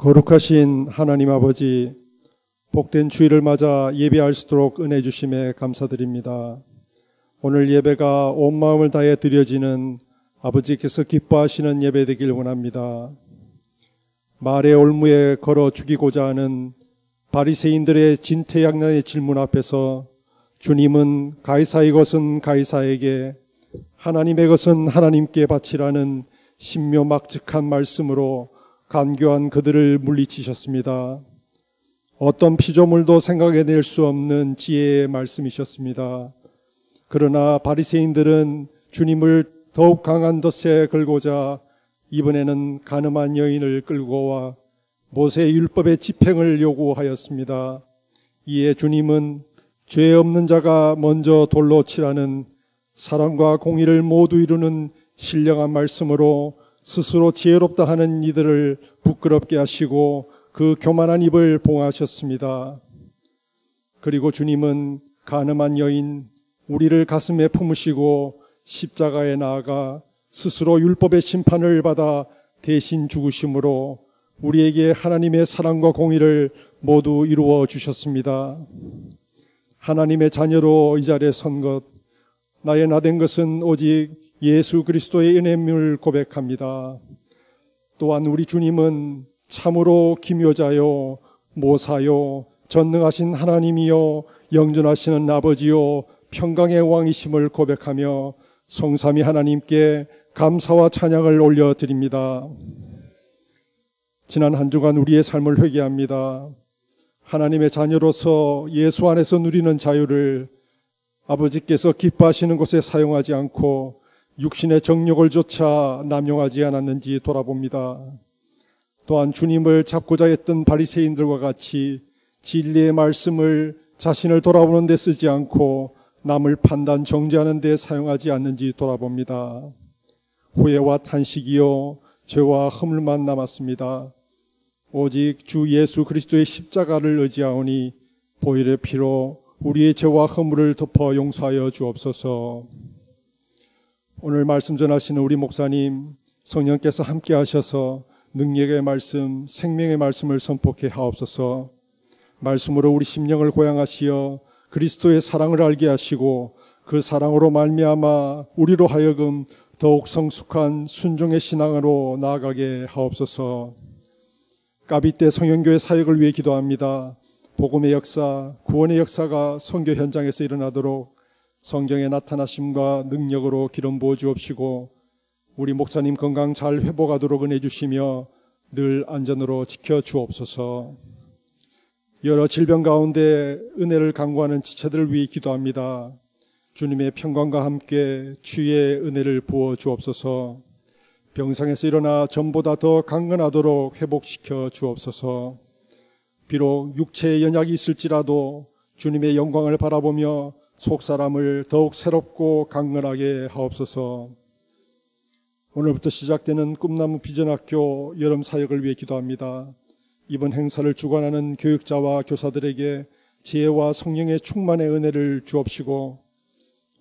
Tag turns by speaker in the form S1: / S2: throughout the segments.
S1: 거룩하신 하나님 아버지, 복된 주일을 맞아 예배할 수 있도록 은혜 주심에 감사드립니다. 오늘 예배가 온 마음을 다해 드려지는 아버지께서 기뻐하시는 예배 되길 원합니다. 말의 올무에 걸어 죽이고자 하는 바리새인들의 진퇴양난의 질문 앞에서 주님은 가이사의 것은 가이사에게, 하나님의 것은 하나님께 바치라는 신묘막측한 말씀으로 간교한 그들을 물리치셨습니다. 어떤 피조물도 생각해낼 수 없는 지혜의 말씀이셨습니다. 그러나 바리새인들은 주님을 더욱 강한 덫에 걸고자 이번에는 간음한 여인을 끌고 와 모세의 율법의 집행을 요구하였습니다. 이에 주님은 죄 없는 자가 먼저 돌로 치라는 사랑과 공의를 모두 이루는 신령한 말씀으로 스스로 지혜롭다 하는 이들을 부끄럽게 하시고 그 교만한 입을 봉하셨습니다. 그리고 주님은 간음한 여인, 우리를 가슴에 품으시고 십자가에 나아가 스스로 율법의 심판을 받아 대신 죽으심으로 우리에게 하나님의 사랑과 공의를 모두 이루어 주셨습니다. 하나님의 자녀로 이 자리에 선 것, 나의 나된 것은 오직 예수 그리스도의 은혜임을 고백합니다. 또한 우리 주님은 참으로 기묘자요, 모사요, 전능하신 하나님이요, 영존하시는 아버지요, 평강의 왕이심을 고백하며 성삼위 하나님께 감사와 찬양을 올려드립니다. 지난 한 주간 우리의 삶을 회개합니다. 하나님의 자녀로서 예수 안에서 누리는 자유를 아버지께서 기뻐하시는 곳에 사용하지 않고 육신의 정욕을 조차 남용하지 않았는지 돌아봅니다. 또한 주님을 잡고자 했던 바리새인들과 같이 진리의 말씀을 자신을 돌아보는 데 쓰지 않고 남을 판단 정죄하는 데 사용하지 않는지 돌아봅니다. 후회와 탄식이요, 죄와 허물만 남았습니다. 오직 주 예수 그리스도의 십자가를 의지하오니 보혈의 피로 우리의 죄와 허물을 덮어 용서하여 주옵소서. 오늘 말씀 전하시는 우리 목사님, 성령께서 함께 하셔서 능력의 말씀, 생명의 말씀을 선포케 하옵소서. 말씀으로 우리 심령을 고양하시어 그리스도의 사랑을 알게 하시고 그 사랑으로 말미암아 우리로 하여금 더욱 성숙한 순종의 신앙으로 나아가게 하옵소서. 까비떼 성현교회 사역을 위해 기도합니다. 복음의 역사, 구원의 역사가 선교 현장에서 일어나도록 성경의 나타나심과 능력으로 기름 부어 주옵시고 우리 목사님 건강 잘 회복하도록 은혜 주시며 늘 안전으로 지켜 주옵소서. 여러 질병 가운데 은혜를 간구하는 지체들을 위해 기도합니다. 주님의 평강과 함께 주의 은혜를 부어 주옵소서. 병상에서 일어나 전보다 더 강건하도록 회복시켜 주옵소서. 비록 육체의 연약이 있을지라도 주님의 영광을 바라보며 속사람을 더욱 새롭고 강건하게 하옵소서. 오늘부터 시작되는 꿈나무 비전학교 여름 사역을 위해 기도합니다. 이번 행사를 주관하는 교육자와 교사들에게 지혜와 성령의 충만의 은혜를 주옵시고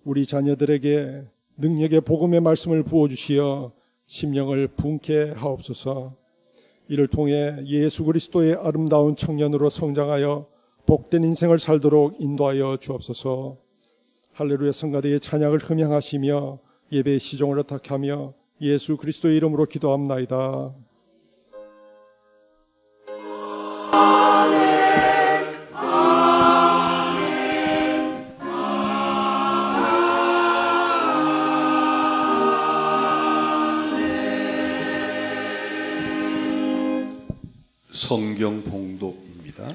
S1: 우리 자녀들에게 능력의 복음의 말씀을 부어주시어 심령을 붕케 하옵소서. 이를 통해 예수 그리스도의 아름다운 청년으로 성장하여 복된 인생을 살도록 인도하여 주옵소서. 할렐루야 성가대의 찬양을 흠양하시며 예배의 시종을 허락하며 예수 그리스도의 이름으로 기도합나이다.
S2: 성경 봉독입니다.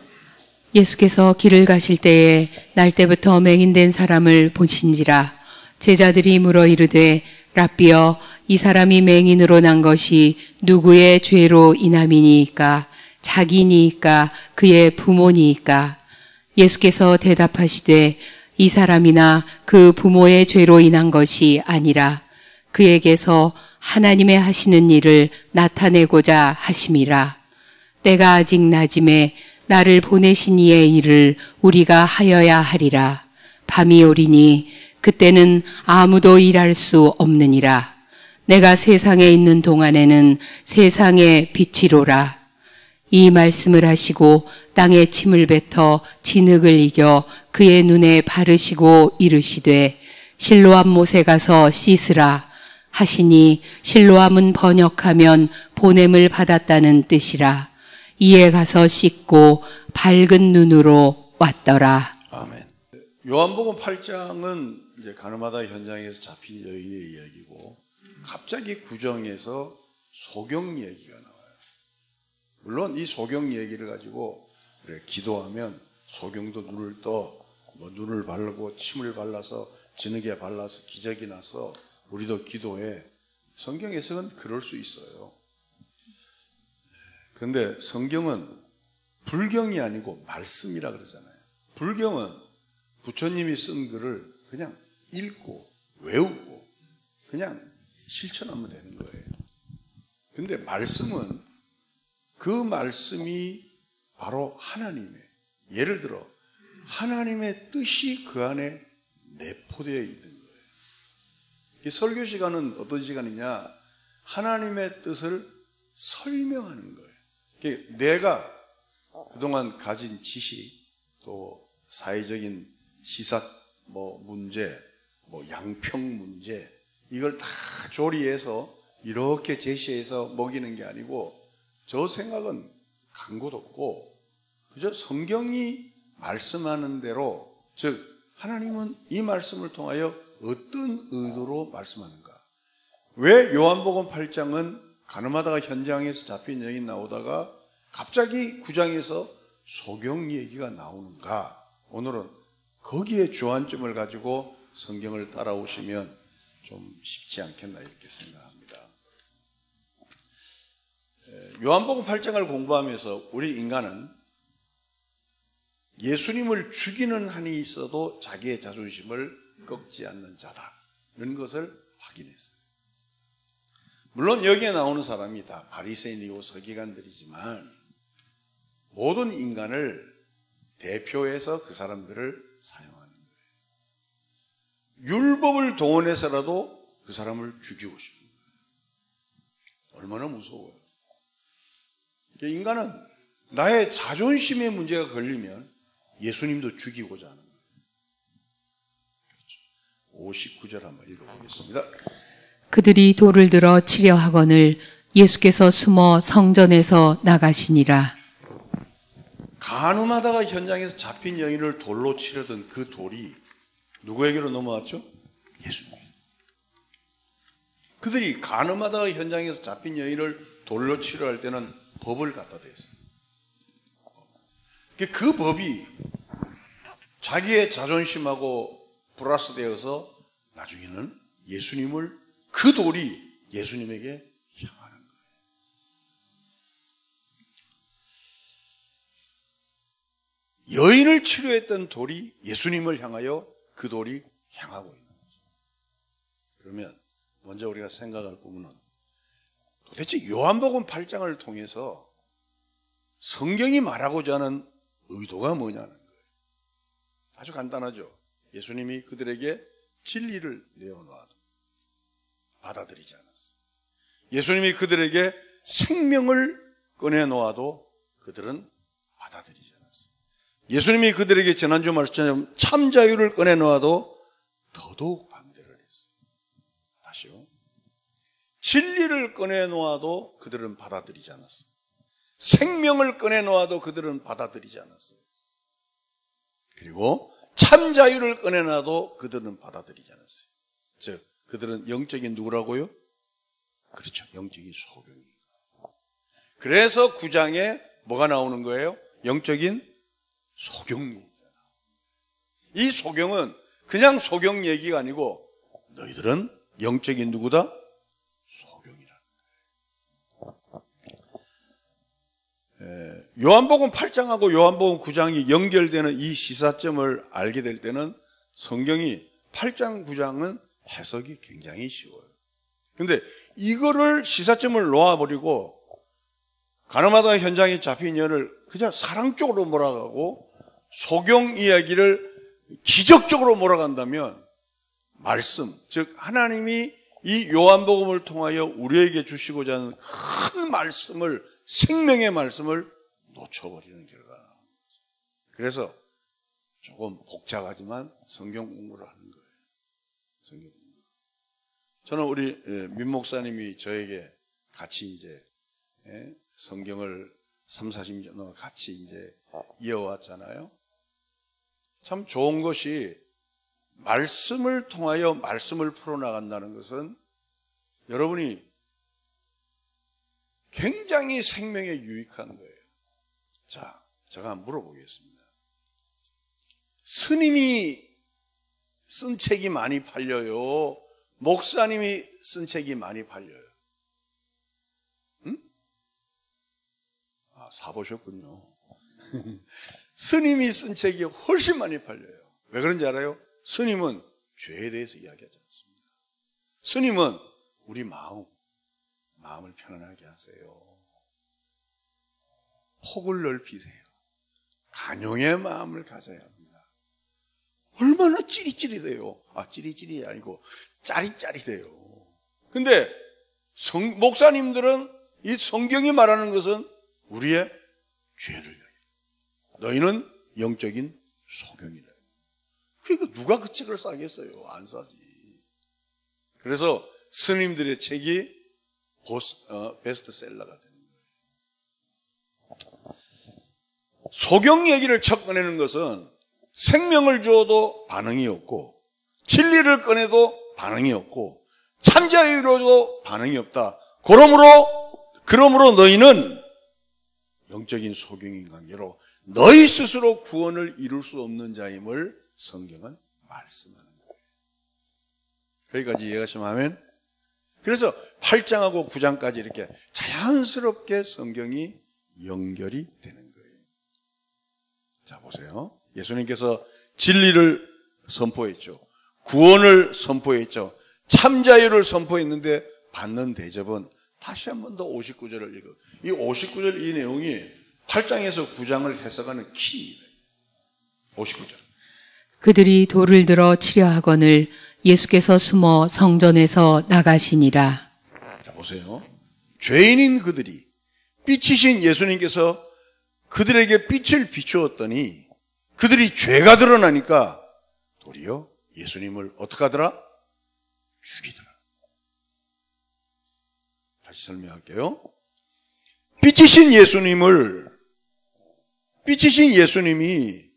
S3: 예수께서 길을 가실 때에 날 때부터 맹인된 사람을 보신지라. 제자들이 물어 이르되 랍비여, 이 사람이 맹인으로 난 것이 누구의 죄로 인함이니이까? 자기니이까 그의 부모니이까? 예수께서 대답하시되 이 사람이나 그 부모의 죄로 인한 것이 아니라 그에게서 하나님의 하시는 일을 나타내고자 하심이라. 때가 아직 낮음에 나를 보내신 이의 일을 우리가 하여야 하리라. 밤이 오리니 그때는 아무도 일할 수 없느니라. 내가 세상에 있는 동안에는 세상의 빛이로라. 이 말씀을 하시고 땅에 침을 뱉어 진흙을 이겨 그의 눈에 바르시고 이르시되 실로암 못에 가서 씻으라 하시니 실로암은 번역하면 보냄을 받았다는 뜻이라. 이에 가서 씻고 밝은 눈으로 왔더라.
S2: 아멘. 요한복음 8장은 이제 가늠하다 현장에서 잡힌 여인의 이야기고, 갑자기 구정에서 소경 얘기가 나와요. 물론 이 소경 얘기를 가지고 그래, 기도하면 소경도 눈을 떠, 뭐 눈을 바르고 침을 발라서 진흙에 발라서 기적이 나서 우리도 기도해. 성경에서는 그럴 수 있어요. 그런데 성경은 불경이 아니고 말씀이라 그러잖아요. 불경은 부처님이 쓴 글을 그냥 읽고 외우고 그냥 실천하면 되는 거예요. 근데 말씀은 그 말씀이 바로 하나님의, 예를 들어 하나님의 뜻이 그 안에 내포되어 있는 거예요. 이 설교 시간은 어떤 시간이냐? 하나님의 뜻을 설명하는 거예요. 내가 그동안 가진 지식, 또 사회적인 시사 문제, 양평 문제, 이걸 다 조리해서 이렇게 제시해서 먹이는 게 아니고, 저 생각은 강구도 없고 그저 성경이 말씀하는 대로, 즉 하나님은 이 말씀을 통하여 어떤 의도로 말씀하는가. 왜 요한복음 8장은 가늠하다가 현장에서 잡힌 여인 나오다가 갑자기 9장에서 소경 얘기가 나오는가. 오늘은 거기에 주안점을 가지고 성경을 따라오시면 좀 쉽지 않겠나 이렇게 생각합니다. 요한복음 8장을 공부하면서 우리 인간은 예수님을 죽이는 한이 있어도 자기의 자존심을 꺾지 않는 자다, 이런 것을 확인했어요. 물론 여기에 나오는 사람이 다 바리새인이고 서기관들이지만 모든 인간을 대표해서 그 사람들을 사용하는 거예요. 율법을 동원해서라도 그 사람을 죽이고 싶은 거예요. 얼마나 무서워요. 인간은 나의 자존심의 문제가 걸리면 예수님도 죽이고자 하는 거예요. 그렇죠. 59절 한번 읽어보겠습니다.
S3: 그들이 돌을 들어 치려 하거늘 예수께서 숨어 성전에서 나가시니라.
S2: 간음하다가 현장에서 잡힌 여인을 돌로 치려던 그 돌이 누구에게로 넘어왔죠? 예수님. 그들이 간음하다가 현장에서 잡힌 여인을 돌로 치려 할 때는 법을 갖다 댔어요. 그 법이 자기의 자존심하고 플러스 되어서 나중에는 예수님을, 그 돌이 예수님에게 향하는 거예요. 여인을 치료했던 돌이 예수님을 향하여 그 돌이 향하고 있는 거죠. 그러면 먼저 우리가 생각할 부분은 도대체 요한복음 8장을 통해서 성경이 말하고자 하는 의도가 뭐냐는 거예요. 아주 간단하죠. 예수님이 그들에게 진리를 내어놓아도 받아들이지 않았어요. 예수님이 그들에게 생명을 꺼내놓아도 그들은 받아들이지 않았어요. 예수님이 그들에게 지난주 말씀처럼 참 자유를 꺼내놓아도 더더욱 반대를 했어요. 다시요. 진리를 꺼내놓아도 그들은 받아들이지 않았어요. 생명을 꺼내놓아도 그들은 받아들이지 않았어요. 그리고 참 자유를 꺼내놔도 그들은 받아들이지 않았어요. 즉 그들은 영적인 누구라고요? 그렇죠. 영적인 소경입니다. 그래서 9장에 뭐가 나오는 거예요? 영적인 소경 얘기잖아. 이 소경은 그냥 소경 얘기가 아니고 너희들은 영적인 누구다? 소경이라는 거예요. 요한복음 8장하고 요한복음 9장이 연결되는 이 시사점을 알게 될 때는 성경이 8장, 9장은 해석이 굉장히 쉬워요. 그런데 이거를 시사점을 놓아버리고 가늠하다가 현장에 잡힌 여인을 그냥 사랑 쪽으로 몰아가고 소경 이야기를 기적적으로 몰아간다면 말씀, 즉 하나님이 이 요한복음을 통하여 우리에게 주시고자 하는 큰 말씀을, 생명의 말씀을 놓쳐버리는 결과가 나옵니다. 그래서 조금 복잡하지만 성경 공부를 하는 거예요. 성경 공부. 저는 우리 민 목사님이 저에게 같이 이제 성경을 30-40년 동안 같이 이제 이어왔잖아요. 참 좋은 것이 말씀을 통하여 말씀을 풀어나간다는 것은 여러분이 굉장히 생명에 유익한 거예요. 자, 제가 한번 물어보겠습니다. 스님이 쓴 책이 많이 팔려요? 목사님이 쓴 책이 많이 팔려요? 응? 아, 사보셨군요. 스님이 쓴 책이 훨씬 많이 팔려요. 왜 그런지 알아요? 스님은 죄에 대해서 이야기하지 않습니다. 스님은 우리 마음을 편안하게 하세요. 폭을 넓히세요. 간용의 마음을 가져야 합니다. 얼마나 찌릿찌릿해요. 아, 찌릿찌릿이 아니고 짜릿짜릿해요. 근데 목사님들은 이 성경이 말하는 것은 우리의 죄를 이야기해요. 너희는 영적인 소경이라. 그러니까 누가 그 책을 사겠어요? 안 사지. 그래서 스님들의 책이 베스트셀러가 되는 거예요. 소경 얘기를 첫 꺼내는 것은 생명을 주어도 반응이 없고, 진리를 꺼내도 반응이 없고, 참자유로도 반응이 없다. 그러므로 너희는 영적인 소경인 관계로 너희 스스로 구원을 이룰 수 없는 자임을 성경은 말씀하는 거예요. 거기까지 이해하시면 아멘. 그래서 8장하고 9장까지 이렇게 자연스럽게 성경이 연결이 되는 거예요. 자, 보세요. 예수님께서 진리를 선포했죠. 구원을 선포했죠. 참자유를 선포했는데 받는 대접은 다시 한 번 더 59절을 읽어. 이 59절 이 내용이 8장에서 9장을 해석하는 키입니다. 59절.
S3: 그들이 돌을 들어 치려 하거늘 예수께서 숨어 성전에서 나가시니라.
S2: 자, 보세요. 죄인인 그들이 빛이신 예수님께서 그들에게 빛을 비추었더니 그들이 죄가 드러나니까 도리어 예수님을 어떻게 하더라? 죽이더라. 다시 설명할게요. 빛이신 예수님이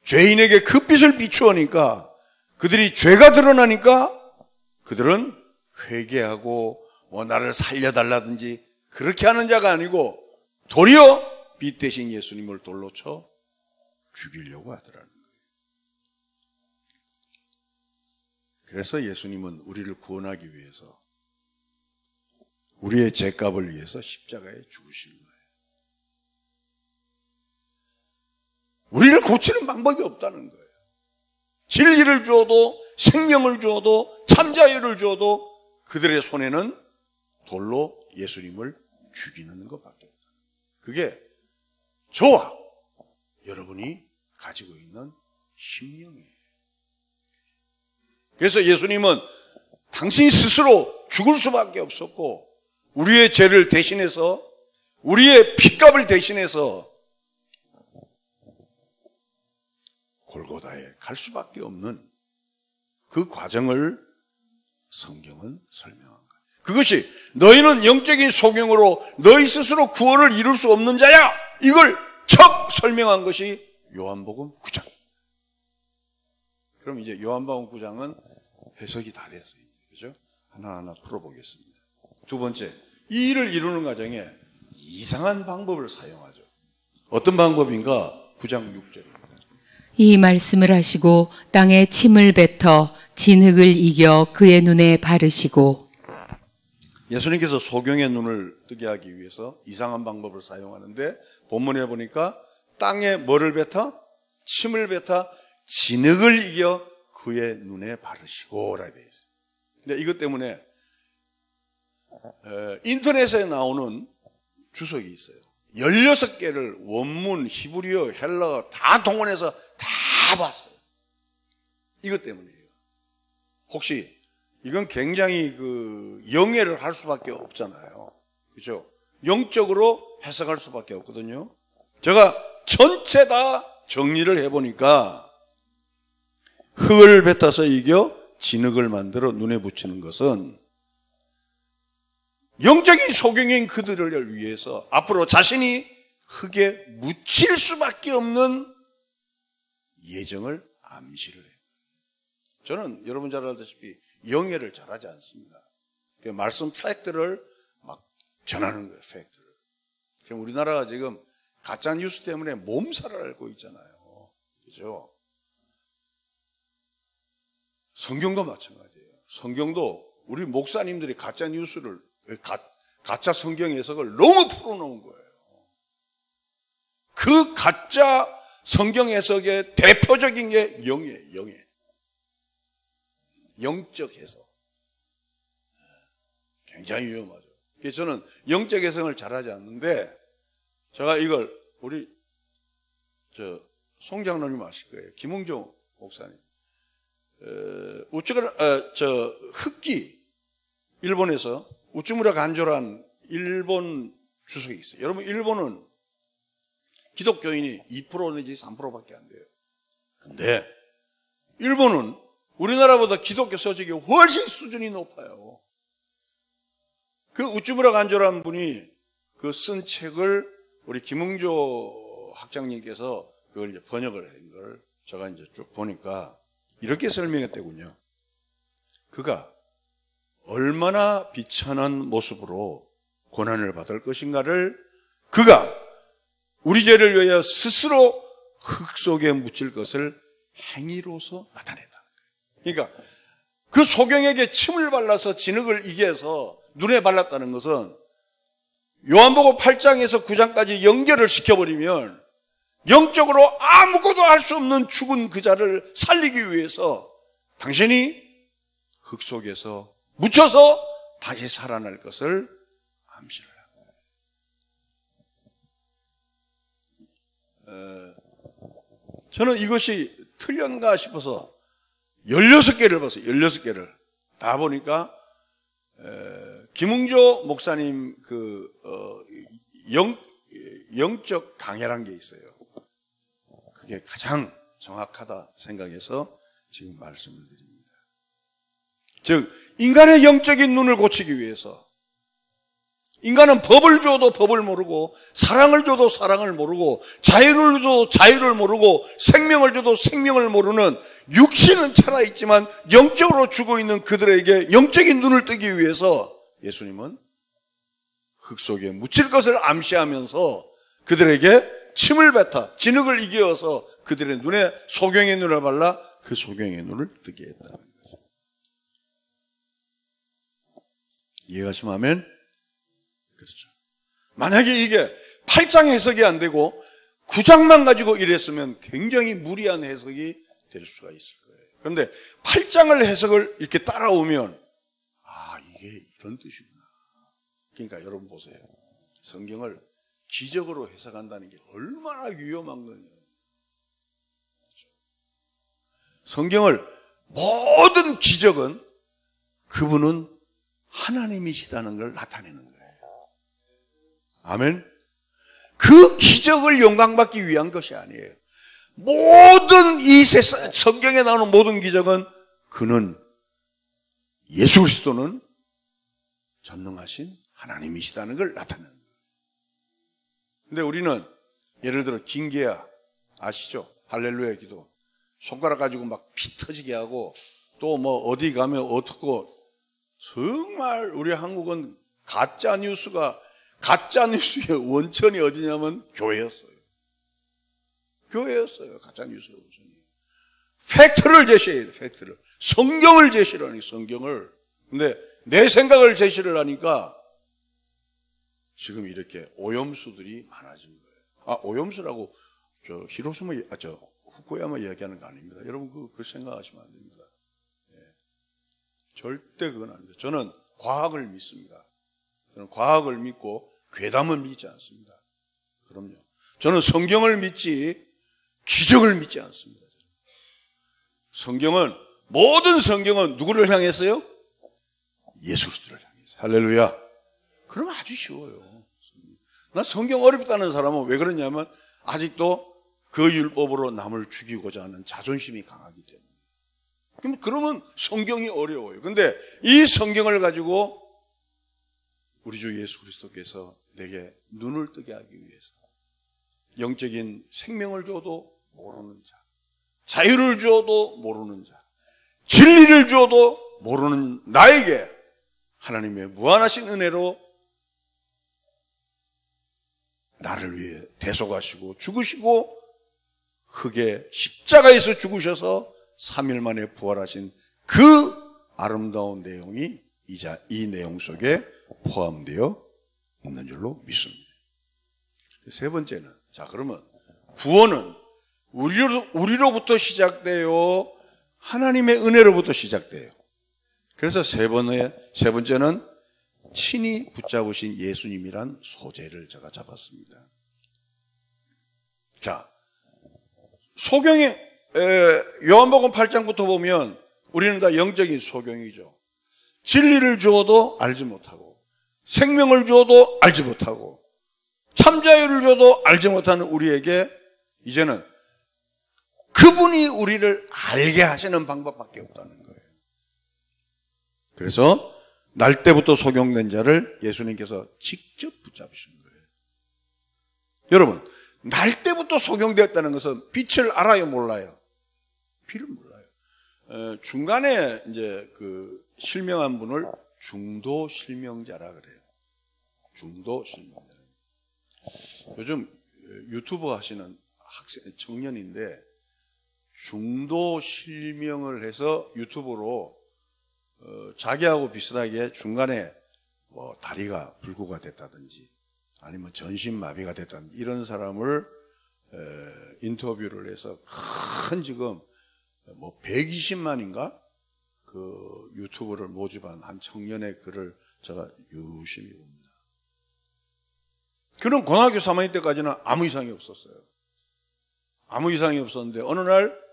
S2: 죄인에게 그 빛을 비추으니까 그들이 죄가 드러나니까 그들은 회개하고 나를 살려달라든지 그렇게 하는 자가 아니고 도리어 빛 대신 예수님을 돌로 쳐 죽이려고 하더라는 거예요. 그래서 예수님은 우리를 구원하기 위해서 우리의 죄값을 위해서 십자가에 죽으신 거예요. 우리를 고치는 방법이 없다는 거예요. 진리를 주어도 생명을 주어도 참자유를 주어도 그들의 손에는 돌로 예수님을 죽이는 것밖에 없다. 그게 저와 여러분이 가지고 있는 심령이에요. 그래서 예수님은 당신 스스로 죽을 수밖에 없었고 우리의 죄를 대신해서 우리의 핏값을 대신해서 골고다에 갈 수밖에 없는 그 과정을 성경은 설명한 거예요. 그것이 너희는 영적인 소경으로 너희 스스로 구원을 이룰 수 없는 자야. 이걸 척 설명한 것이 요한복음 9장. 그럼 이제 요한복음 9장은 해석이 다 됐어요. 그죠? 하나하나 풀어보겠습니다. 두 번째, 이 일을 이루는 과정에 이상한 방법을 사용하죠. 어떤 방법인가? 9장 6절입니다.
S3: 이 말씀을 하시고 땅에 침을 뱉어 진흙을 이겨 그의 눈에 바르시고.
S2: 예수님께서 소경의 눈을 뜨게 하기 위해서 이상한 방법을 사용하는데 본문에 보니까 땅에 뭐를 뱉어? 침을 뱉어 진흙을 이겨 그의 눈에 바르시고 라고 되어 있어요. 근데 이것 때문에 인터넷에 나오는 주석이 있어요. 16개를 원문, 히브리어, 헬라어 다 동원해서 다 봤어요. 이것 때문이에요. 혹시 이건 굉장히 영해를 할 수밖에 없잖아요. 그렇죠? 영적으로 해석할 수밖에 없거든요. 제가 전체 다 정리를 해보니까 흙을 뱉어서 이겨 진흙을 만들어 눈에 붙이는 것은 영적인 소경인 그들을 위해서 앞으로 자신이 흙에 묻힐 수밖에 없는 예정을 암시를 해요. 저는 여러분 잘 알다시피 영예를 잘하지 않습니다. 그 말씀 팩트를 막 전하는 거예요. 팩트를. 지금 우리나라가 지금 가짜 뉴스 때문에 몸살을 앓고 있잖아요. 그죠? 성경도 마찬가지예요. 성경도 우리 목사님들이 가짜 뉴스를 가짜 성경 해석을 너무 풀어놓은 거예요. 그 가짜 성경 해석의 대표적인 게 영예예요. 영예. 영적 해석. 굉장히 위험하죠. 그래서 저는 영적 해석을 잘하지 않는데 제가 이걸 우리 송 장로님 아실 거예요. 김웅종 목사님. 흑기 일본에서 우츠무라 간조란 일본 주석이 있어요. 여러분 일본은 기독교인이 2% 내지 3%밖에 안 돼요. 근데 일본은 우리나라보다 기독교 서적이 훨씬 수준이 높아요. 그 우츠무라 간조란 분이 그 쓴 책을 우리 김웅조 학장님께서 그걸 이제 번역을 한 걸 제가 이제 쭉 보니까 이렇게 설명했대군요. 그가 얼마나 비천한 모습으로 고난을 받을 것인가를 그가 우리 죄를 위하여 스스로 흙 속에 묻힐 것을 행위로서 나타냈다는 거예요. 그러니까 그 소경에게 침을 발라서 진흙을 이겨서 눈에 발랐다는 것은 요한복음 8장에서 9장까지 연결을 시켜버리면 영적으로 아무것도 할 수 없는 죽은 그 자를 살리기 위해서 당신이 흙 속에서 묻혀서 다시 살아날 것을 암시를 한 거예요. 저는 이것이 틀렸는가 싶어서 16개를 봤어요. 16개를. 다 보니까 김웅조 목사님 영적 강해란 게 있어요. 그게 가장 정확하다 생각해서 지금 말씀을 드립니다. 즉 인간의 영적인 눈을 고치기 위해서 인간은 법을 줘도 법을 모르고 사랑을 줘도 사랑을 모르고 자유를 줘도 자유를 모르고 생명을 줘도 생명을 모르는 육신은 살아있지만 영적으로 죽어있는 그들에게 영적인 눈을 뜨기 위해서 예수님은 흙 속에 묻힐 것을 암시하면서 그들에게 침을 뱉어 진흙을 이겨서 그들의 눈에 소경의 눈을 발라 그 소경의 눈을 뜨게 했다는 거죠. 이해가시면 아멘? 그렇죠. 만약에 이게 8장 해석이 안 되고 9장만 가지고 이랬으면 굉장히 무리한 해석이 될 수가 있을 거예요. 그런데 8장을 해석을 이렇게 따라오면 이게 이런 뜻이구나. 그러니까 여러분 보세요. 성경을 기적으로 해석한다는 게 얼마나 위험한 거냐. 그렇죠? 성경을 모든 기적은 그분은 하나님이시다는 걸 나타내는 거예요. 아멘. 그 기적을 영광받기 위한 것이 아니에요. 모든 이 세상 성경에 나오는 모든 기적은 그는 예수 그리스도는 전능하신 하나님이시다는 걸 나타내는 거예요. 근데 우리는 예를 들어 김계야 아시죠? 할렐루야 기도 손가락 가지고 막 피 터지게 하고 또 뭐 어디 가면 어떻고 정말 우리 한국은 가짜 뉴스의 원천이 어디냐면 교회였어요. 교회였어요. 가짜 뉴스의 원천이. 팩트를 제시해야 돼. 팩트를. 성경을 제시를 하니 성경을. 근데 내 생각을 제시를 하니까 지금 이렇게 오염수들이 많아진 거예요. 오염수라고 후쿠야마 이야기하는 거 아닙니다. 여러분 그 생각하시면 안 됩니다. 네. 절대 그건 아닙니다. 저는 과학을 믿습니다. 저는 과학을 믿고 괴담은 믿지 않습니다. 그럼요. 저는 성경을 믿지 기적을 믿지 않습니다. 모든 성경은 누구를 향했어요? 예수 그리스도를 향했어요. 할렐루야. 그럼 아주 쉬워요. 나 성경 어렵다는 사람은 왜 그러냐면 아직도 그 율법으로 남을 죽이고자 하는 자존심이 강하기 때문에. 그러면 성경이 어려워요. 근데 이 성경을 가지고 우리 주 예수 그리스도께서 내게 눈을 뜨게 하기 위해서 영적인 생명을 줘도 모르는 자, 자유를 주어도 모르는 자, 진리를 주어도 모르는 나에게 하나님의 무한하신 은혜로 나를 위해 대속하시고 죽으시고 흙에 십자가에서 죽으셔서 3일 만에 부활하신 그 아름다운 내용이 이 내용 속에 포함되어 있는 줄로 믿습니다. 세 번째는, 자, 그러면 구원은 우리로부터 시작돼요? 하나님의 은혜로부터 시작돼요? 그래서 세 번째는 친히 붙잡으신 예수님이란 소재를 제가 잡았습니다. 자, 소경의 요한복음 8장부터 보면 우리는 다 영적인 소경이죠. 진리를 주어도 알지 못하고, 생명을 주어도 알지 못하고, 참자유를 줘도 알지 못하는 우리에게 이제는 그분이 우리를 알게 하시는 방법밖에 없다는 거예요. 그래서 날 때부터 소경된 자를 예수님께서 직접 붙잡으신 거예요. 여러분, 날 때부터 소경되었다는 것은 빛을 알아요, 몰라요? 빛을 몰라요. 중간에 이제 그 실명한 분을 중도 실명자라 그래요. 중도 실명자. 요즘 유튜브 하시는 청년인데 중도 실명을 해서 유튜브로 자기하고 비슷하게 중간에 뭐 다리가 불구가 됐다든지 아니면 전신마비가 됐다든지 이런 사람을 인터뷰를 해서 큰 지금 뭐 120만인가 그 유튜브를 모집한 한 청년의 글을 제가 유심히 봅니다. 그런 고등학교 3학년 때까지는 아무 이상이 없었어요. 아무 이상이 없었는데 어느 날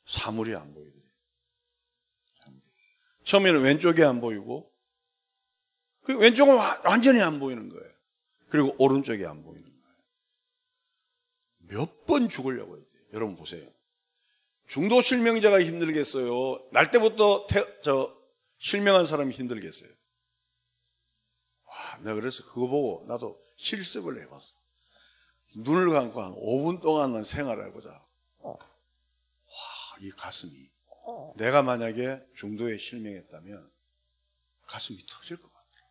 S2: 사물이 안 보이더래요. 처음에는 왼쪽이 안 보이고, 그리고 왼쪽은 완전히 안 보이는 거예요. 그리고 오른쪽이 안 보이는 거예요. 몇 번 죽으려고 했대요. 여러분 보세요. 중도 실명자가 힘들겠어요? 날 때부터 실명한 사람이 힘들겠어요? 와, 내가 그래서 그거 보고 나도 실습을 해봤어. 눈을 감고 한 5분 동안만 생활해보자. 와, 이 가슴이, 내가 만약에 중도에 실명했다면 가슴이 터질 것 같아요.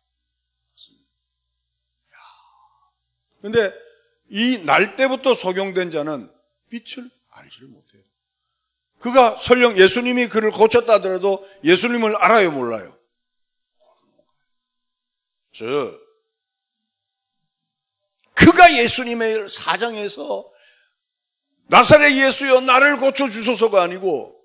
S2: 가슴이. 야. 근데 이 날 때부터 소경된 자는 빛을 알지를 못해요. 그가 설령 예수님이 그를 고쳤다 하더라도 예수님을 알아요, 몰라요? 그가 예수님의 사정에서 나사렛 예수여 나를 고쳐주소서가 아니고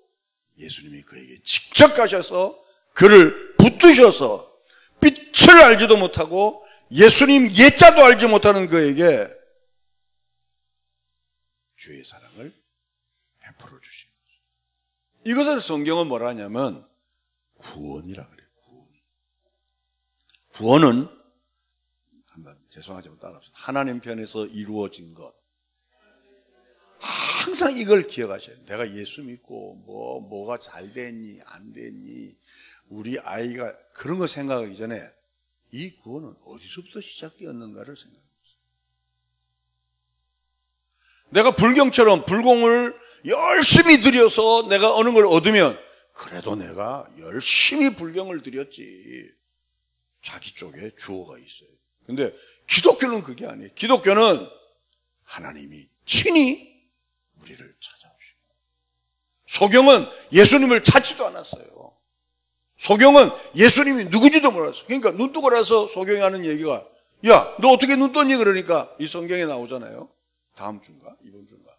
S2: 예수님이 그에게 직접 가셔서 그를 붙드셔서 빛을 알지도 못하고 예수님 예자도 알지 못하는 그에게 주의 사랑을 베풀어 주신 거죠. 이것을 성경은 뭐라 하냐면 구원이라 그래요. 구원은 한번 죄송하지만 따라합시다. 하나님 편에서 이루어진 것. 항상 이걸 기억하셔야 돼요. 내가 예수 믿고 뭐가 잘 됐니 안 됐니 우리 아이가 그런 거 생각하기 전에 이 구원은 어디서부터 시작되었는가를 생각해 보세요. 내가 불경처럼 불공을 열심히 들여서 내가 어느 걸 얻으면 그래도 내가 열심히 불경을 드렸지. 자기 쪽에 주어가 있어요. 근데 기독교는 그게 아니에요. 기독교는 하나님이 친히 우리를 찾아오시고, 소경은 예수님을 찾지도 않았어요. 소경은 예수님이 누구지도 몰랐어요. 그러니까 눈 뜨고 나서 소경이 하는 얘기가, 야, 너 어떻게 눈 떴니? 그러니까 이 성경에 나오잖아요. 다음 주인가? 이번 주인가?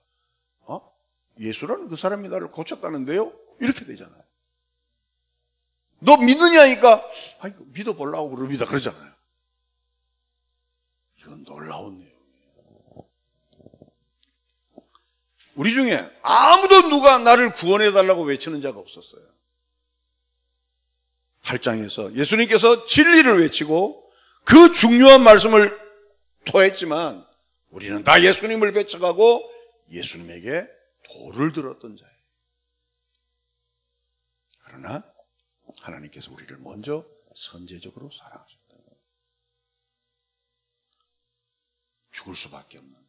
S2: 예수라는 그 사람이 나를 고쳤다는데요? 이렇게 되잖아요. 너 믿느냐니까, 이거 믿어보려고 그럽니다. 그러잖아요. 이건 놀라운 내용이에요. 우리 중에 아무도 누가 나를 구원해달라고 외치는 자가 없었어요. 8장에서 예수님께서 진리를 외치고 그 중요한 말씀을 토했지만 우리는 다 예수님을 배척하고 예수님에게 도를 들었던 자예요. 그러나 하나님께서 우리를 먼저 선제적으로 사랑하셨다. 죽을 수밖에 없는 나,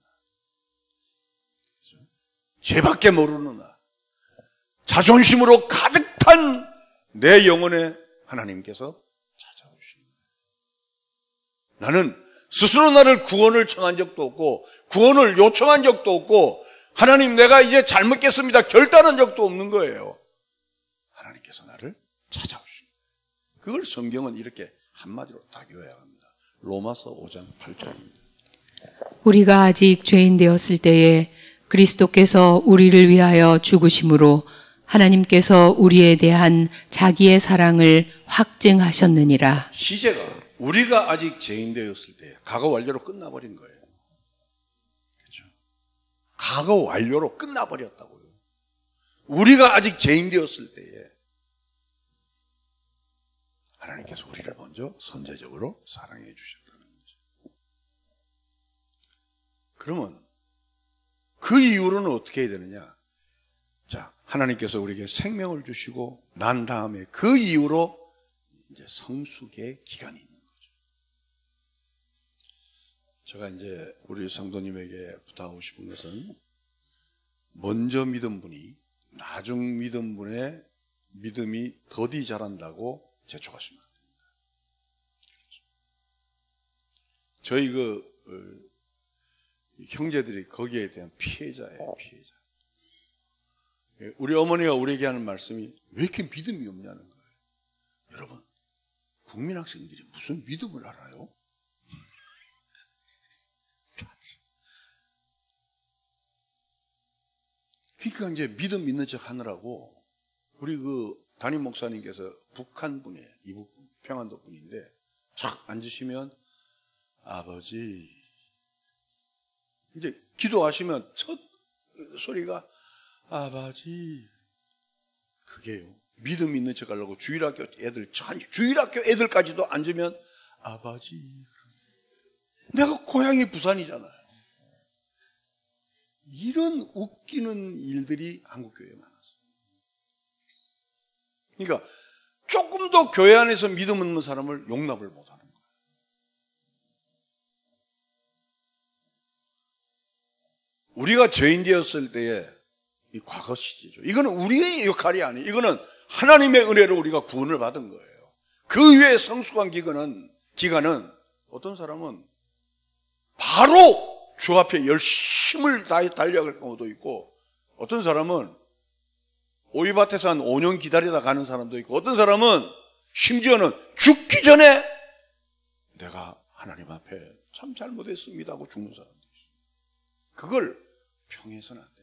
S2: 죄밖에 모르는 나, 자존심으로 가득 탄 내 영혼에 하나님께서 찾아오시는 거예요. 나는 스스로 나를 구원을 청한 적도 없고 구원을 요청한 적도 없고 하나님 내가 이제 잘못겠습니다 결단한 적도 없는 거예요. 하나님께서 나를 찾아오시는 거예요. 그걸 성경은 이렇게 한마디로 딱 요약합니다. 로마서 5장 8절입니다.
S3: 우리가 아직 죄인 되었을 때에 그리스도께서 우리를 위하여 죽으심으로 하나님께서 우리에 대한 자기의 사랑을 확증하셨느니라.
S2: 시제가 우리가 아직 죄인 되었을 때 과거 완료로 끝나버린 거예요. 그렇죠? 과거 완료로 끝나버렸다고요. 우리가 아직 죄인 되었을 때에 하나님께서 우리를 먼저 선제적으로 사랑해 주셨다는 거죠. 그러면 그 이후로는 어떻게 해야 되느냐? 자, 하나님께서 우리에게 생명을 주시고 난 다음에 그 이후로 이제 성숙의 기간이 있는 거죠. 제가 이제 우리 성도님에게 부탁하고 싶은 것은 먼저 믿은 분이 나중 믿은 분의 믿음이 더디 자란다고 재촉하시면 안 됩니다. 저희 형제들이 거기에 대한 피해자예요, 피해자. 우리 어머니가 우리에게 하는 말씀이 왜 이렇게 믿음이 없냐는 거예요. 여러분, 국민학생들이 무슨 믿음을 알아요? 그러니까 이제 믿음 있는 척 하느라고 우리 담임 목사님께서 북한 분이에요. 이북 평안도 분인데 착 앉으시면 아버지 이제 기도하시면 첫 소리가 아버지. 그게요. 믿음 있는 척 하려고 주일학교 애들까지도 앉으면 아버지. 내가 고향이 부산이잖아요. 이런 웃기는 일들이 한국교회에 많았어요. 그러니까 조금 더 교회 안에서 믿음 없는 사람을 용납을 못하는 거예요. 우리가 죄인 되었을 때에 이 과거 시제죠. 이거는 우리의 역할이 아니에요. 이거는 하나님의 은혜로 우리가 구원을 받은 거예요. 그 위에 성숙한 기간은 어떤 사람은 바로 주 앞에 열심을 다해 달려갈 경우도 있고 어떤 사람은 오이밭에서 한 5년 기다리다 가는 사람도 있고 어떤 사람은 심지어는 죽기 전에 내가 하나님 앞에 참 잘못했습니다 하고 죽는 사람도 있어요. 그걸 평해서는 안 된다.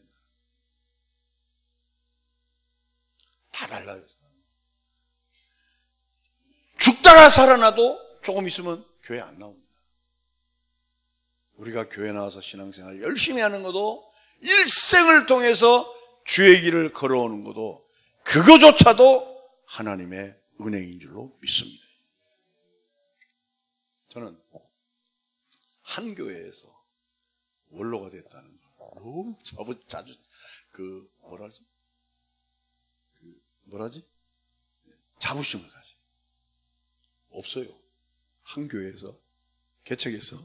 S2: 다 달라요. 죽다가 살아나도 조금 있으면 교회 안 나옵니다. 우리가 교회 나와서 신앙생활 열심히 하는 것도 일생을 통해서 주의 길을 걸어오는 것도 그거조차도 하나님의 은혜인 줄로 믿습니다. 저는 한 교회에서 원로가 됐다는 걸 너무 자주 자부심을 가지. 없어요. 한 교회에서 개척해서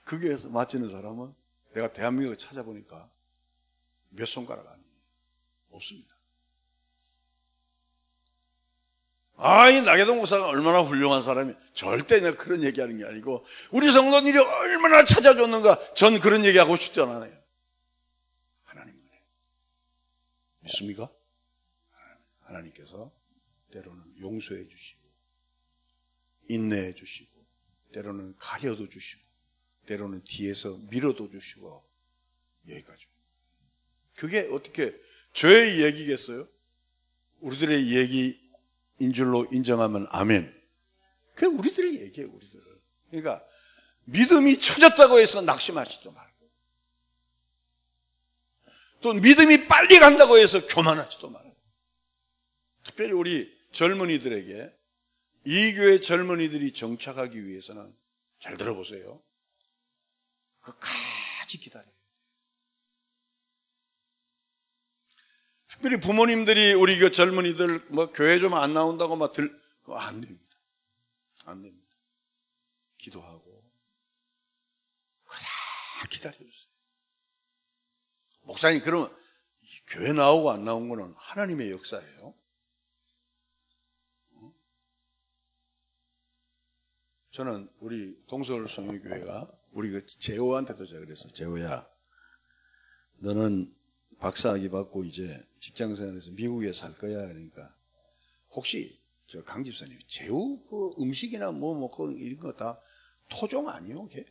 S2: 그 교회에서 맡지는 사람은 내가 대한민국을 찾아보니까 몇 손가락 아니에요. 없습니다. 이 나계동 목사가 얼마나 훌륭한 사람이 절대 내가 그런 얘기하는 게 아니고 우리 성도들이 얼마나 찾아줬는가 전 그런 얘기하고 싶지 않아요. 하나님 은혜 믿습니까? 하나님께서 때로는 용서해 주시고 인내해 주시고 때로는 가려도 주시고 때로는 뒤에서 밀어도 주시고 여기까지. 그게 어떻게 저의 얘기겠어요? 우리들의 얘기인 줄로 인정하면 아멘. 그게 우리들의 얘기예요. 우리들. 그러니까 믿음이 처졌다고 해서 낙심하지도 말고 또 믿음이 빨리 간다고 해서 교만하지도 말고 특별히 우리 젊은이들에게 이 교회 젊은이들이 정착하기 위해서는 잘 들어보세요. 끝까지 기다려요. 특별히 부모님들이 우리 그 젊은이들 뭐 교회 좀 안 나온다고 막 그거 안 됩니다. 안 됩니다. 기도하고 그냥 기다려주세요. 목사님, 그러면 교회 나오고 안 나온 거는 하나님의 역사예요. 저는 우리 동서울 성유교회가 우리 그 재호한테도 제가 그랬어요. 재호야, 너는 박사학위 받고 이제 직장생활에서 미국에 살 거야. 그러니까 혹시 저 강 집사님, 재호 그 음식이나 뭐 먹고 이런 거 다 토종 아니요? 걔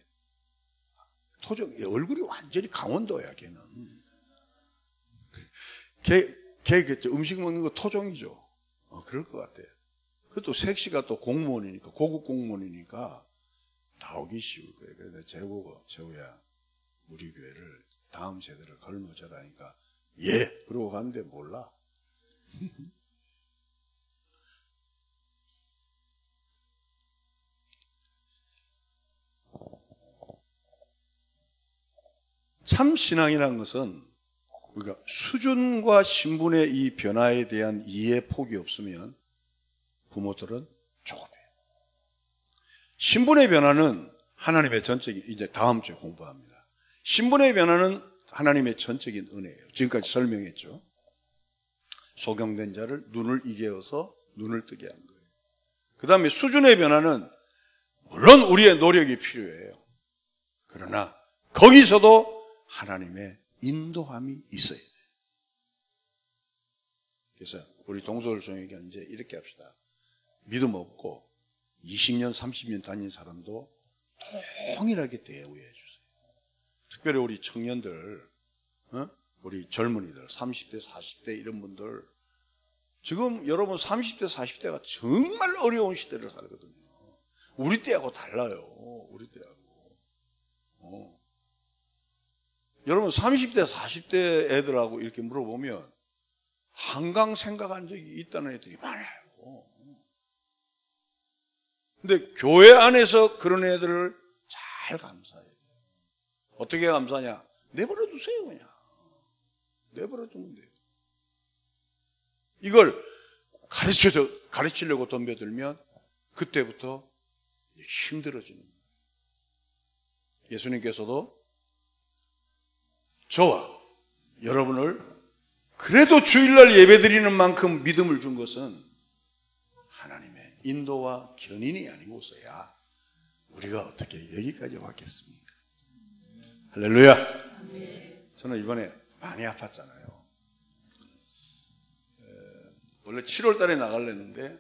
S2: 토종, 얼굴이 완전히 강원도야. 걔는 걔 음식 먹는 거 토종이죠. 그럴 것 같아요. 그것도 색시가 또 공무원이니까, 고급 공무원이니까 나오기 쉬울 거예요. 그래서 재호야, 우리 교회를 다음 세대를 걸머져라니까 예! 그러고 갔는데 몰라. 참 신앙이라는 것은 우리가 수준과 신분의 이 변화에 대한 이해 폭이 없으면 부모들은 조급해요. 신분의 변화는 하나님의 전적인, 이제 다음 주에 공부합니다. 신분의 변화는 하나님의 전적인 은혜예요. 지금까지 설명했죠. 소경된 자를 눈을 이겨서 눈을 뜨게 한 거예요. 그 다음에 수준의 변화는 물론 우리의 노력이 필요해요. 그러나 거기서도 하나님의 인도함이 있어야 돼요. 그래서 우리 동서울 성교회는 이제 이렇게 합시다. 믿음 없고 20년, 30년 다닌 사람도 동일하게 대우해 주세요. 특별히 우리 청년들, 우리 젊은이들, 30대, 40대 이런 분들, 지금 여러분 30대, 40대가 정말 어려운 시대를 살거든요. 우리 때하고 달라요. 우리 때하고. 여러분 30대, 40대 애들하고 이렇게 물어보면 한강 생각한 적이 있다는 애들이 많아요. 근데 교회 안에서 그런 애들을 잘 감사해야 돼요. 어떻게 감사하냐? 내버려 두세요, 그냥. 내버려 두면 돼요. 이걸 가르치려고 덤벼들면 그때부터 힘들어지는 거예요. 예수님께서도 저와 여러분을 그래도 주일날 예배드리는 만큼 믿음을 준 것은 하나님의 인도와 견인이 아니고서야 우리가 어떻게 여기까지 왔겠습니까? 할렐루야. 저는 이번에 많이 아팠잖아요. 원래 7월 달에 나가려는데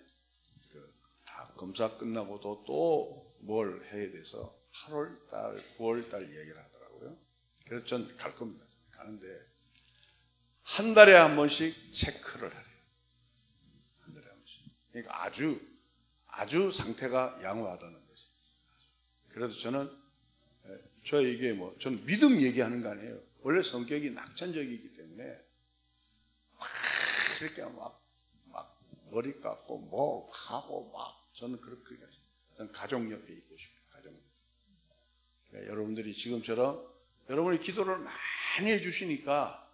S2: 다 검사 끝나고도 또 뭘 해야 돼서 8월 달, 9월 달 얘기를 하더라고요. 그래서 전 갈 겁니다. 가는데 한 달에 한 번씩 체크를 하래요. 한 달에 한 번씩. 그러니까 아주 상태가 양호하다는 거죠. 그래서 저는 이게 저는 믿음 얘기하는 거 아니에요. 원래 성격이 낙천적이기 때문에 막 이렇게 막 머리 깎고 뭐 하고 막 저는 그렇게 저는 가족 옆에 있고 싶어요. 가족 옆에. 그러니까 여러분들이 지금처럼 여러분이 기도를 많이 해주시니까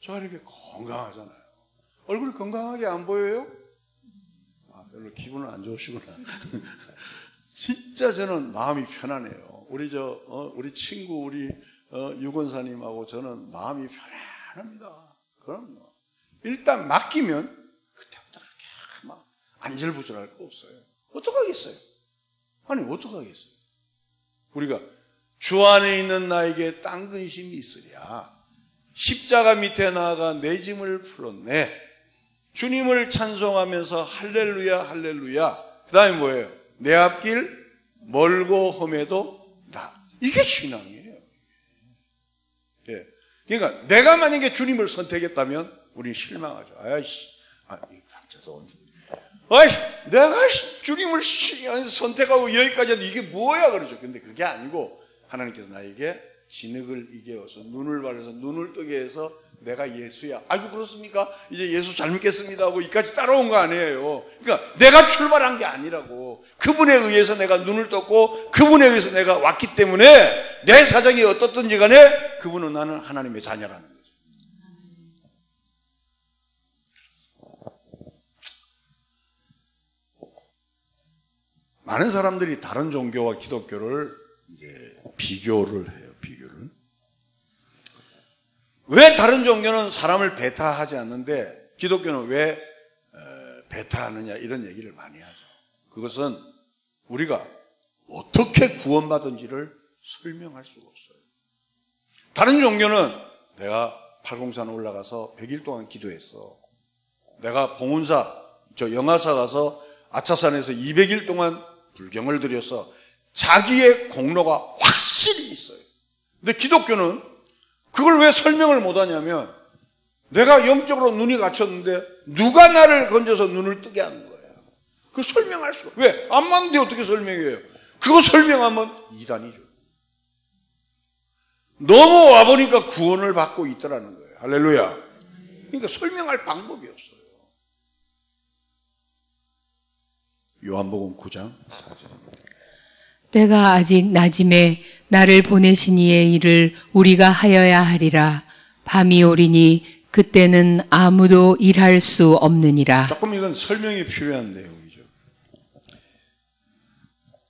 S2: 제가 이렇게 건강하잖아요. 얼굴이 건강하게 안 보여요? 별로 기분은 안 좋으시구나. 진짜 저는 마음이 편하네요. 우리 친구, 우리 유권사님하고 저는 마음이 편안합니다. 그럼요. 일단 맡기면 그때부터 그렇게 막 안절부절할 거 없어요. 어떡하겠어요? 아니, 어떡하겠어요? 우리가 주 안에 있는 나에게 딴 근심이 있으랴. 십자가 밑에 나아가 내 짐을 풀었네. 주님을 찬송하면서 할렐루야 할렐루야. 그 다음에 뭐예요? 내 앞길 멀고 험해도 나. 이게 신앙이에요. 예. 그러니까 내가 만약에 주님을 선택했다면 우리는 실망하죠. 죄송합니다. 내가 주님을 선택하고 여기까지 했는데 이게 뭐야 그러죠. 근데 그게 아니고 하나님께서 나에게 진흙을 이겨서 눈을 바래서 눈을 뜨게 해서 내가 예수야. 아이고 그렇습니까? 이제 예수 잘 믿겠습니다 하고 이까지 따라온 거 아니에요. 그러니까 내가 출발한 게 아니라고. 그분에 의해서 내가 눈을 떴고 그분에 의해서 내가 왔기 때문에 내 사정이 어떻든지 간에 그분은 나는 하나님의 자녀라는 거죠. 많은 사람들이 다른 종교와 기독교를 이제 비교를 해요. 비교를. 왜 다른 종교는 사람을 배타하지 않는데 기독교는 왜 배타하느냐 이런 얘기를 많이 하죠. 그것은 우리가 어떻게 구원받은지를 설명할 수가 없어요. 다른 종교는 내가 팔공산 올라가서 100일 동안 기도했어. 내가 봉은사, 저 영하사 가서 아차산에서 200일 동안 불경을 드려서 자기의 공로가 확실히 있어요. 근데 기독교는 그걸 왜 설명을 못하냐면 내가 영적으로 눈이 갇혔는데 누가 나를 건져서 눈을 뜨게 한 거예요. 그 설명할 수가 없어요. 왜? 안 맞는데 어떻게 설명해요? 그거 설명하면 이단이죠. 넘어와보니까 구원을 받고 있더라는 거예요. 할렐루야. 그러니까 설명할 방법이 없어요. 요한복음 9장 4절입니다.
S3: 때가 아직 낮음에 나를 보내신 이의 일을 우리가 하여야 하리라. 밤이 오리니 그때는 아무도 일할 수 없느니라.
S2: 조금 이건 설명이 필요한 내용이죠.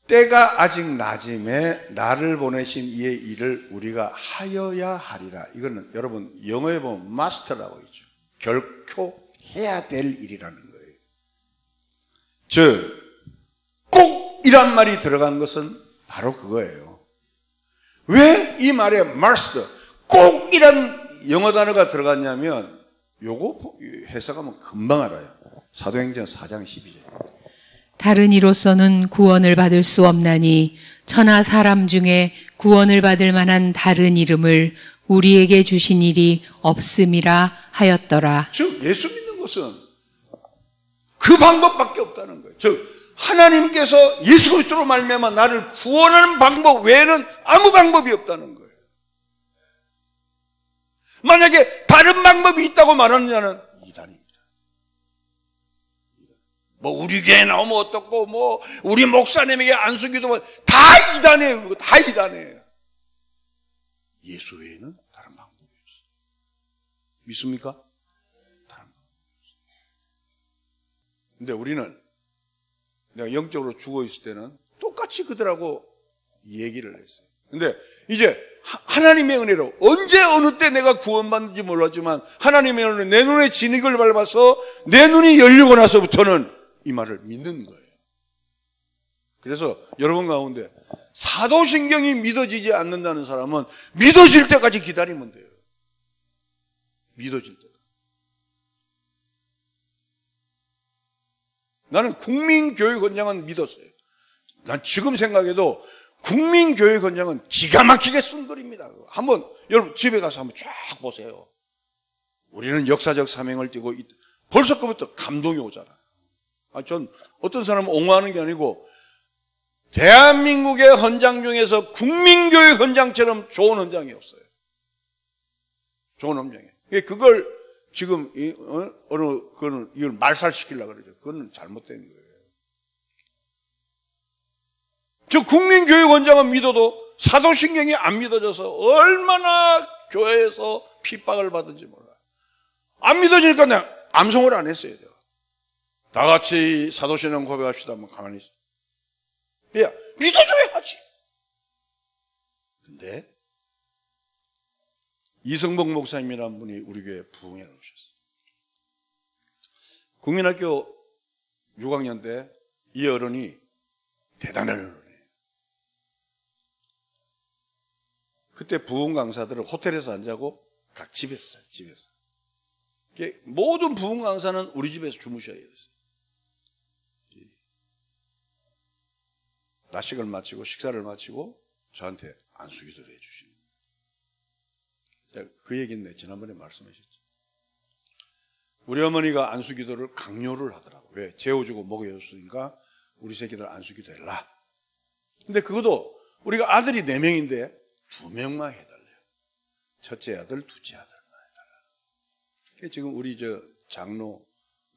S2: 때가 아직 낮음에 나를 보내신 이의 일을 우리가 하여야 하리라. 이거는 여러분 영어에 보면 must라고 있죠. 결코 해야 될 일이라는 거예요. 꼭이란 말이 들어간 것은 바로 그거예요. 왜 이 말에 must, 꼭이란 영어 단어가 들어갔냐면 요거 해석하면 금방 알아요. 사도행전 4장 12절.
S3: 다른 이로서는 구원을 받을 수 없나니 천하 사람 중에 구원을 받을 만한 다른 이름을 우리에게 주신 일이 없음이라 하였더라.
S2: 즉 예수 믿는 것은 그 방법밖에 없다는 거예요. 즉 하나님께서 예수 그리스도로 말미암아 나를 구원하는 방법 외에는 아무 방법이 없다는 거예요. 만약에 다른 방법이 있다고 말하는 자는 이단입니다. 뭐 우리 교회 나오면 어떻고 뭐 우리 목사님에게 안수기도 다 이단이에요. 다 이단이에요. 예수 외에는 다른 방법이 없어요. 믿습니까? 다른 방법이 없어요. 근데 우리는 내가 영적으로 죽어 있을 때는 똑같이 그들하고 얘기를 했어요. 근데 이제 하나님의 은혜로 언제 어느 때 내가 구원받는지 몰랐지만 하나님의 은혜로 내 눈에 진흙을 밟아서 내 눈이 열리고 나서부터는 이 말을 믿는 거예요. 그래서 여러분 가운데 사도신경이 믿어지지 않는다는 사람은 믿어질 때까지 기다리면 돼요. 믿어질 때까지. 나는 국민교육원장은 믿었어요. 난 지금 생각해도 국민교육원장은 기가 막히게 쓴 글입니다. 한번 여러분 집에 가서 한번 쫙 보세요. 우리는 역사적 사명을 띠고 벌써 그부터 감동이 오잖아요. 전 어떤 사람은 옹호하는 게 아니고 대한민국의 헌장 중에서 국민교육 헌장처럼 좋은 헌장이 없어요. 좋은 헌장이에요. 그걸 지금 그거는 이걸 말살시키려고 그러죠. 그건 잘못된 거예요. 저 국민교육원장은 믿어도 사도신경이 안 믿어져서 얼마나 교회에서 핍박을 받은지 몰라요. 안 믿어지니까 내가 암송을 안 했어요. 제가. 다 같이 사도신경 고백합시다. 뭐 가만히 있어. 야, 믿어줘야 하지. 근데 이성복 목사님이라는 분이 우리 교회에 부흥해 놓으셨어요. 국민학교 6학년 때 이 어른이 대단한 어른이에요. 그때 부흥 강사들은 호텔에서 안 자고 각 집에서 자요. 집에서. 모든 부흥 강사는 우리 집에서 주무셔야 됐어요. 낮식을 마치고 식사를 마치고 저한테 안수기도를 해주십니다. 그 얘기는 내 지난번에 말씀하셨죠. 우리 어머니가 안수기도를 강요를 하더라고요. 왜? 재워주고 먹여줬으니까 우리 새끼들 안수기도 해라. 근데 그것도 우리가 아들이 4명인데 2명만 해달래요. 첫째 아들, 둘째 아들만 해달라. 지금 우리 장로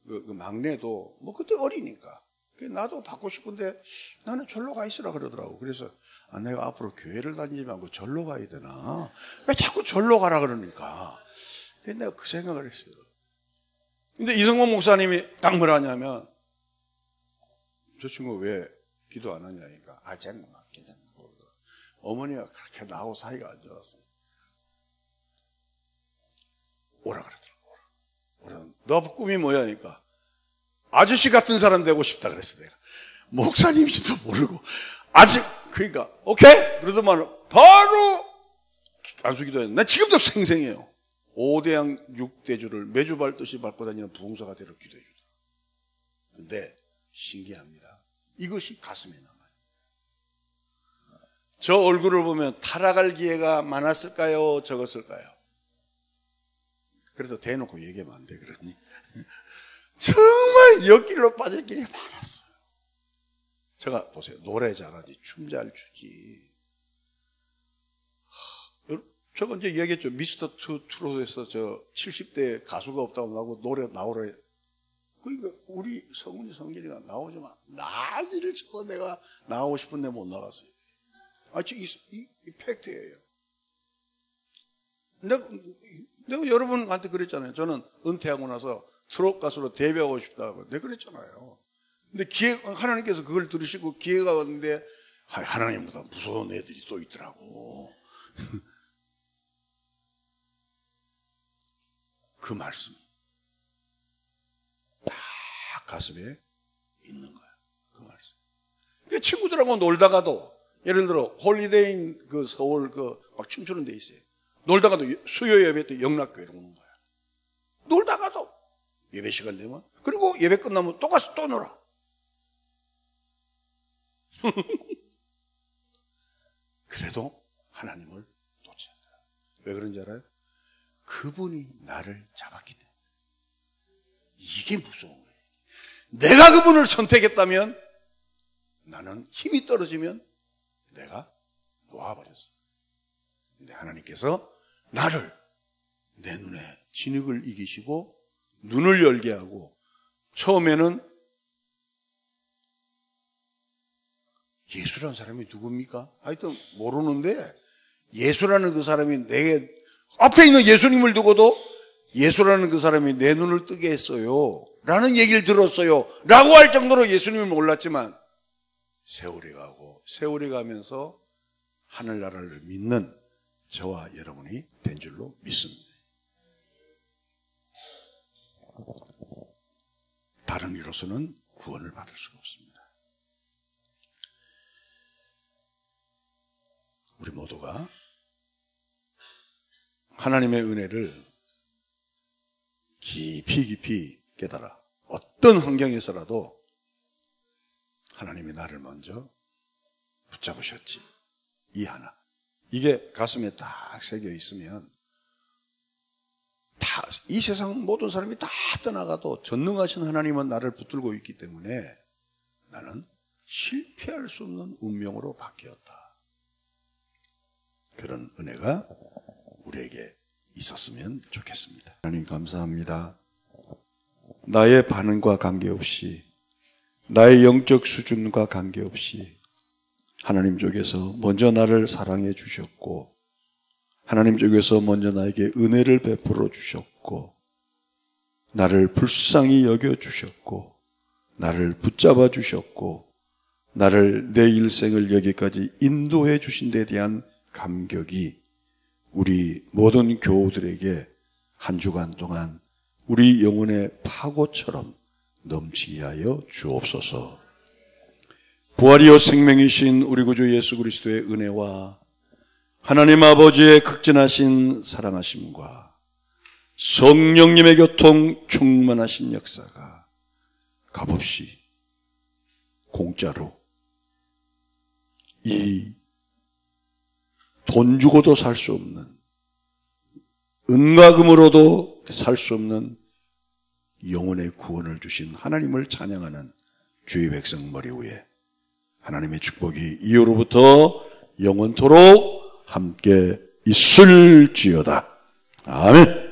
S2: 그 막내도 뭐 그때 어리니까 나도 받고 싶은데 나는 절로 가 있으라 그러더라고. 그래서 내가 앞으로 교회를 다니지 말고 절로 가야 되나? 왜 자꾸 절로 가라 그러니까. 그래서 내가 그 생각을 했어요. 근데 이성범 목사님이 딱 뭐라 하냐면, 저 친구 왜 기도 안 하냐니까, 쟤는 괜찮다고 그러더라고. 어머니가 그렇게 나하고 사이가 안 좋았어요. 오라 그러더라고. 오라. 너 꿈이 뭐야니까, 아저씨 같은 사람 되고 싶다 그랬어 내가. 목사님인지도 모르고 그러니까 오케이 그러더만 바로 안수 기도했는데, 난 지금도 생생해요. 5대양 6대주를 매주 밟듯이 밟고 다니는 부흥사가 되려 기도해 주더라. 근데 신기합니다. 이것이 가슴에 남아요. 저 얼굴을 보면 타락할 기회가 많았을까요? 적었을까요? 그래도 대놓고 얘기하면 안 돼 그러니. 정말 옆길로 빠질 길이 많았어요. 제가 보세요. 노래 잘하지, 춤 잘 추지. 제가 이제 얘기했죠. 미스터 트롯에서 70대 가수가 없다고 나오고 노래 나오래. 그러니까 우리 성진이가 나오지만 난리를 쳐서 내가 나가고 싶은데 못 나갔어요. 이 팩트예요. 내가 여러분한테 그랬잖아요. 저는 은퇴하고 나서 트롯 가수로 데뷔하고 싶다고 내가 그랬잖아요. 근데 하나님께서 그걸 들으시고 기회가 왔는데 하나님보다 무서운 애들이 또 있더라고. 그 말씀이 딱 가슴에 있는 거야. 그 말씀. 그 친구들하고 놀다가도 예를 들어 홀리데이인 그 서울 막 춤추는 데 있어요. 놀다가도 수요 예배 때 영락교회로 오는 거야. 놀다가도 예배 시간 되면, 그리고 예배 끝나면 또 가서 또 놀아. 그래도 하나님을 놓지 않더라. 왜 그런지 알아요? 그분이 나를 잡았기 때문에. 이게 무서운 거예요. 내가 그분을 선택했다면, 나는 힘이 떨어지면 내가 놓아버렸어. 근데 하나님께서 나를 내 눈에 진흙을 이기시고 눈을 열게 하고, 처음에는 예수라는 사람이 누굽니까? 하여튼 모르는데, 예수라는 그 사람이 앞에 있는 예수님을 두고도 예수라는 그 사람이 내 눈을 뜨게 했어요 라는 얘기를 들었어요 라고 할 정도로 예수님을 몰랐지만, 세월이 가면서 하늘나라를 믿는 저와 여러분이 된 줄로 믿습니다. 다른 이로서는 구원을 받을 수가 없습니다. 우리 모두가 하나님의 은혜를 깊이 깨달아 어떤 환경에서라도 하나님이 나를 먼저 붙잡으셨지. 이 하나. 이게 가슴에 딱 새겨 있으면 이 세상 모든 사람이 다 떠나가도 전능하신 하나님은 나를 붙들고 있기 때문에 나는 실패할 수 없는 운명으로 바뀌었다. 그런 은혜가 우리에게 있었으면 좋겠습니다. 하나님 감사합니다. 나의 반응과 관계없이, 나의 영적 수준과 관계없이 하나님 쪽에서 먼저 나를 사랑해 주셨고, 하나님 쪽에서 먼저 나에게 은혜를 베풀어 주셨고, 나를 불쌍히 여겨 주셨고, 나를 붙잡아 주셨고, 나를 내 일생을 여기까지 인도해 주신 데 대한 감격이 우리 모든 교우들에게 한 주간 동안 우리 영혼의 파고처럼 넘치게 하여 주옵소서. 부활이요 생명이신 우리 구주 예수 그리스도의 은혜와 하나님 아버지의 극진하신 사랑하심과 성령님의 교통 충만하신 역사가 값없이 공짜로 이 돈 주고도 살 수 없는, 은과 금으로도 살 수 없는 영혼의 구원을 주신 하나님을 찬양하는 주의 백성 머리 위에 하나님의 축복이 이후로부터 영원토록 함께 있을지어다. 아멘.